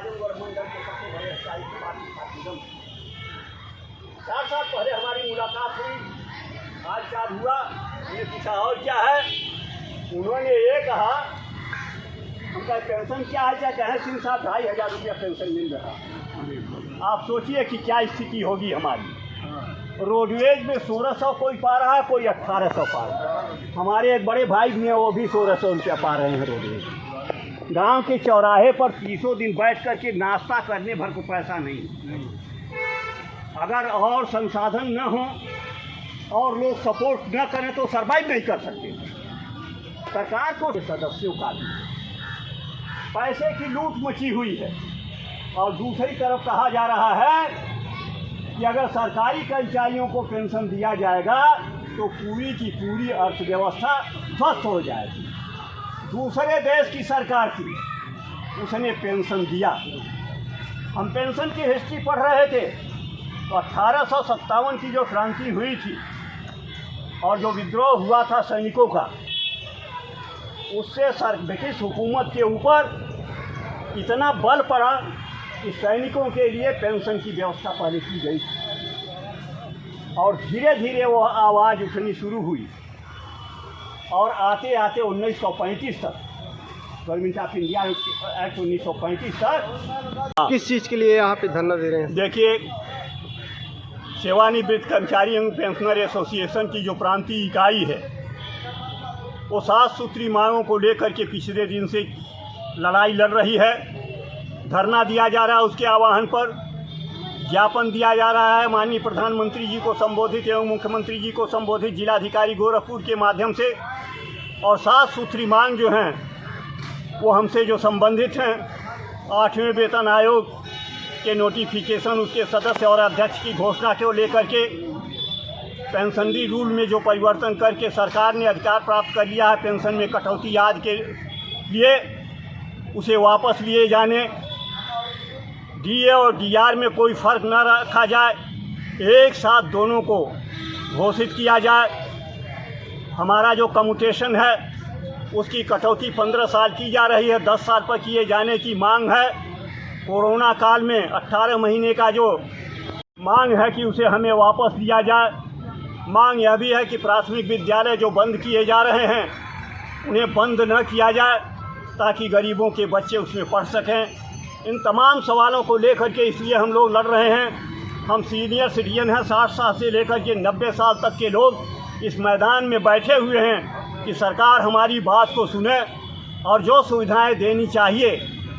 आजमगढ़ मंडल के सबसे बड़े स्थायी पार्टी निगम। 4 साल पहले हमारी मुलाकात हुई, आज क्या हुआ, ये पूछा और क्या है, उन्होंने ये कहा उनका पेंशन क्या है, क्या कहें सिंह साहब 2500 रुपया पेंशन मिल रहा। आप सोचिए कि क्या स्थिति होगी हमारी। रोडवेज में 1600 कोई पा रहा है, कोई 1800 पा रहा है। हमारे एक बड़े भाई भी हैं, वो भी 1600 रुपया पा रहे हैं रोडवेज। गांव के चौराहे पर 30 दिन बैठ कर के नाश्ता करने भर को पैसा नहीं। अगर और संसाधन न हो और लोग सपोर्ट न करें तो सर्वाइव नहीं कर सकते। सरकार को सदस्यों का भी पैसे की लूट मची हुई है। और दूसरी तरफ कहा जा रहा है कि अगर सरकारी कर्मचारियों को पेंशन दिया जाएगा तो पूरी की पूरी अर्थव्यवस्था ध्वस्त हो जाएगी। दूसरे देश की सरकार थी, उसने पेंशन दिया। हम पेंशन की हिस्ट्री पढ़ रहे थे तो 1857 की जो क्रांति हुई थी और जो विद्रोह हुआ था सैनिकों का, उससे ब्रिटिश हुकूमत के ऊपर इतना बल पड़ा कि सैनिकों के लिए पेंशन की व्यवस्था पहले की गई थी और धीरे धीरे वो आवाज़ उठनी शुरू हुई और आते आते 1935 तक गवर्नमेंट ऑफ इंडिया एक्ट 1935 तक। किस चीज़ के लिए यहाँ पे धरना दे रहे हैं? देखिए, सेवानिवृत्त कर्मचारी एवं पेंशनर एसोसिएशन की जो प्रांतीय इकाई है वो 7 सूत्री मांगों को लेकर के पिछले दिन से लड़ाई लड़ रही है। धरना दिया जा रहा है, उसके आह्वान पर ज्ञापन दिया जा रहा है माननीय प्रधानमंत्री जी को संबोधित एवं मुख्यमंत्री जी को संबोधित जिलाधिकारी गोरखपुर के माध्यम से। और 7 सूत्री मांग जो हैं वो हमसे जो संबंधित हैं 8वें वेतन आयोग के नोटिफिकेशन, उसके सदस्य और अध्यक्ष की घोषणा को लेकर के पेंशनरी रूल में जो परिवर्तन करके सरकार ने अधिकार प्राप्त कर लिया है पेंशन में कटौती याद के लिए, उसे वापस लिए जाने, डीए और डीआर में कोई फ़र्क न रखा जाए, एक साथ दोनों को घोषित किया जाए। हमारा जो कम्यूटेशन है उसकी कटौती 15 साल की जा रही है, 10 साल पर किए जाने की मांग है। कोरोना काल में 18 महीने का जो मांग है कि उसे हमें वापस लिया जाए। मांग यह भी है कि प्राथमिक विद्यालय जो बंद किए जा रहे हैं उन्हें बंद न किया जाए ताकि गरीबों के बच्चे उसमें पढ़ सकें। इन तमाम सवालों को लेकर के इसलिए हम लोग लड़ रहे हैं। हम सीनियर सिटीजन हैं, 60 साल से लेकर के 90 साल तक के लोग इस मैदान में बैठे हुए हैं कि सरकार हमारी बात को सुने और जो सुविधाएं देनी चाहिए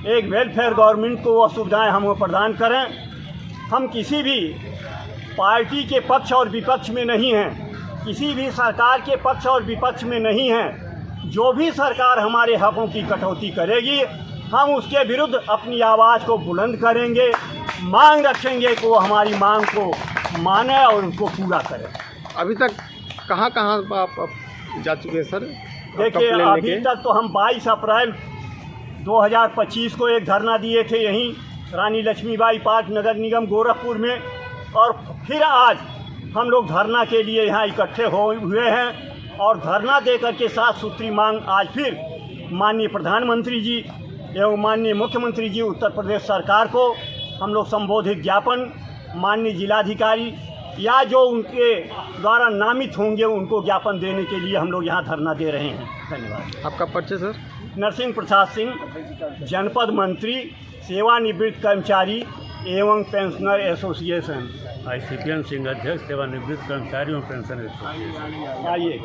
एक वेलफेयर गवर्नमेंट को, वह सुविधाएं हमें प्रदान करें। हम किसी भी पार्टी के पक्ष और विपक्ष में नहीं हैं, किसी भी सरकार के पक्ष और विपक्ष में नहीं हैं। जो भी सरकार हमारे हकों की कटौती करेगी हम उसके विरुद्ध अपनी आवाज़ को बुलंद करेंगे, मांग रखेंगे कि वो हमारी मांग को माने और उसको पूरा करें। अभी तक कहाँ आप जा चुके हैं सर? देखिए, अभी तक तो हम 22 अप्रैल 2025 को एक धरना दिए थे यहीं रानी लक्ष्मीबाई पार्क नगर निगम गोरखपुर में, और फिर आज हम लोग धरना के लिए यहाँ इकट्ठे हुए हैं और धरना देकर के 7 सूत्री मांग आज फिर माननीय प्रधानमंत्री जी एवं माननीय मुख्यमंत्री जी उत्तर प्रदेश सरकार को हम लोग संबोधित ज्ञापन, माननीय जिलाधिकारी या जो उनके द्वारा नामित होंगे उनको ज्ञापन देने के लिए हम लोग यहाँ धरना दे रहे हैं। धन्यवाद। आपका परिचय सर? नरसिंह प्रसाद सिंह, जनपद मंत्री, सेवानिवृत्त कर्मचारी एवं पेंशनर एसोसिएशन। ICPN सिंह, अध्यक्ष सेवानिवृत्त कर्मचारी एवं पेंशन एसोसिएशन। आइए।